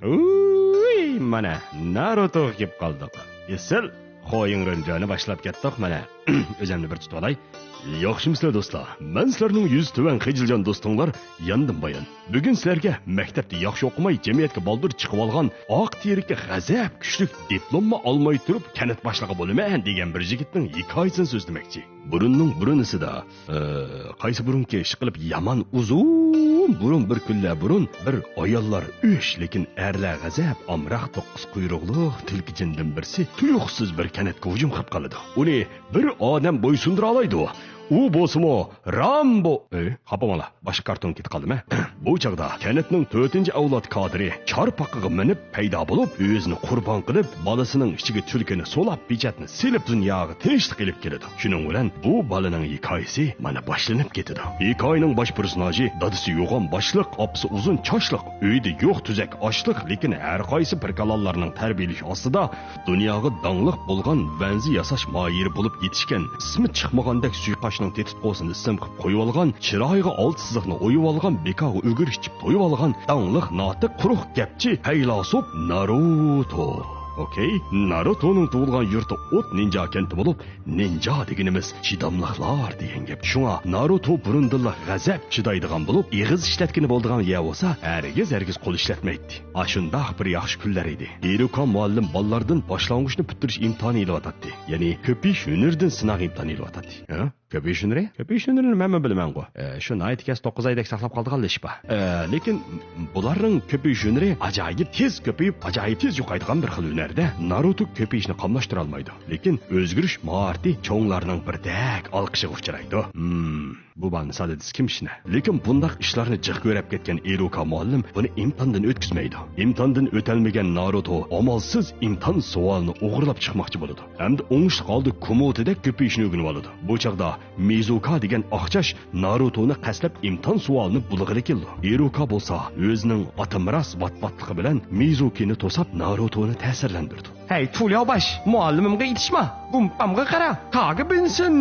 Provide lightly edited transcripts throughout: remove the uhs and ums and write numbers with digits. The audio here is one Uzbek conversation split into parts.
Uy, mana Naruto kelib qoldik. Esil qo'ying ranjani boshlab ketdik mana. O'zimni bir tutib olay. Yaxshimisiz do'stlar? Men sizlarning 100 tuvan xijiljon do'stinglar yandim bayon. Bugun sizlarga maktabda yaxshi o'qimay jamiyatga boldir chiqib olgan oq terikka g'azab kuchlik diplomni olmay turib kanat boshlig'i bo'laman degan bir yigitning hikoyasini so'zlamoqchi. Burunnisida qaysi burunki ish qilib yomon uzun burun bir kunlar burun bir ayollar o'sh lekin erlar g'azab amroq to'qqiz quyruqli tulki jindan birsi tuyuqsiz bir kanatga hujum qilib qoladi. Uni bir odam bo'ysundira oladi. U bo'lsa-mu Rambo. Xapamala, boshqa karton ketib qoldimi? Bu chaqda kanatning 4-avlod kadri charpaqiga minib paydo bo'lib, o'zini qurbon qilib, bolasining ichiga tulkini solab, pechatni silib dunyoga tinchlik qilib keladi. Shuning bilan bu bolaning hikoyasi mana boshlanib ketadi. Hikoyaning bosh personaji dadasi yo'g'on boshliq, opsi uzun choshliq, uyda yo'q tuzak ochliq, lekin har qaysi pirkalonlarning tarbiyalash ostida dunyoga dangliq bo'lgan vanzi yasash moyiri bo'lib yetishgan, ismi chiqmagandek suiqash tetib qo'sini ism qilib qo'yib olgan, chiroyiga old siziqni o'yib olgan, bekaga o'girishib to'yib olgan, dangliq notiq quruq gapchi haylasop Naruto. Okey, Naruto'ning tug'ilgan yurti o't ninja kenti bo'lib, ninja deganimiz chidamliqlar degan gap. Shunga Naruto burundilla g'azab chidaydigan bo'lib, eg'iz ishlatgani bo'ldigan ya bo'lsa, hargiz qo'l ishlatmaydi. Ashundaq bir yaxshi kunlar edi. Iruka muallim bolalardan boshlang'ichni bitirish imtihoni ilyotdi. Ya'ni ko'pish hunardan sinov imtihoni ilyotdi. Ha? Ko'pish hunari? Ko'pish hunarini men bilmayman-ku. Shu Nightcast 9 oydak saqlab qoldigan lishba. Lekin bularning ko'pish hunari ajoyib tez ko'payib, ajoyib tez yo'qaydigan bir xil hunarda. Naruto ko'pishni qamlashtira olmaydi. Lekin o'zgarish maharati cho'nglarning birdak olqishiga uchraydi. Bu bani sadadis kimshina. Lekin bundaq ishlarni jiq ko'rib ketgan Iruka muallim buni imtihondan o'tkazmaydi. Imtihondan o'talmagan Naruto amalsiz imtihon savolini o'g'irlab chiqmoqchi bo'ladi. Hamda o'ngishli qoldi komotida ko'pishni o'rganib oladi. Bu chaqda Mizuka degan oqchash Narutoni qaslab imtihon savolini bulg'ili keldi. Iruka bo'lsa o'zining otamras vatvatligi bilan Mizukini to'sab Narutoni ta'sirlantirdi. Hey, Tulyobash, muallimimga yetishma. Gumpamga qara. Kaga binsin.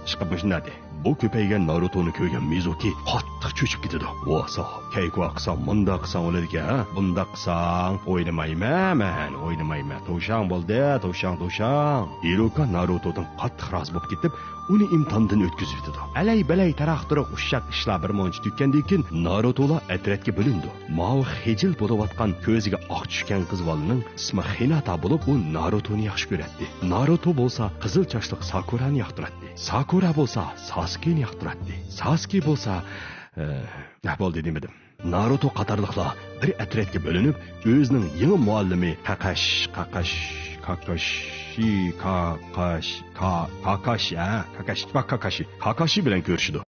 Chiqibishnadi. Bu ko'paygan Narutoni ko'rgan Mizuki qattiq cho'chib ketadi. Vosa, kayqo qilsam, bunda qilsam o'ladiga, bunda qilsam o'ynamayman. To'shang bo'ldi, to'shang. Iruka Narutodan qattiq rozi bo'lib ketib, uni imtihondan o'tkazib yetdi. Alay-balay taraqtiriq ushshaq ishlar bir monch tutgandan keyin Narutolar atratga bo'lindi. Mavi xijil bo'layotgan ko'ziga oq tushgan qiz bolaning ismi Hinata bo'lib, u Narutoni yaxshi ko'radi. Naruto bo'lsa qizil chochliq Sakurani yoqtiradi. Sakura bo'lsa Sasuke'ni yoqtiradi. Sasuke bo'lsa bo'ldi demedim. Naruto qatorliqlar bir atratga bo'linib, o'zining yangi muallimi Kakashi bilan ko'rishdi.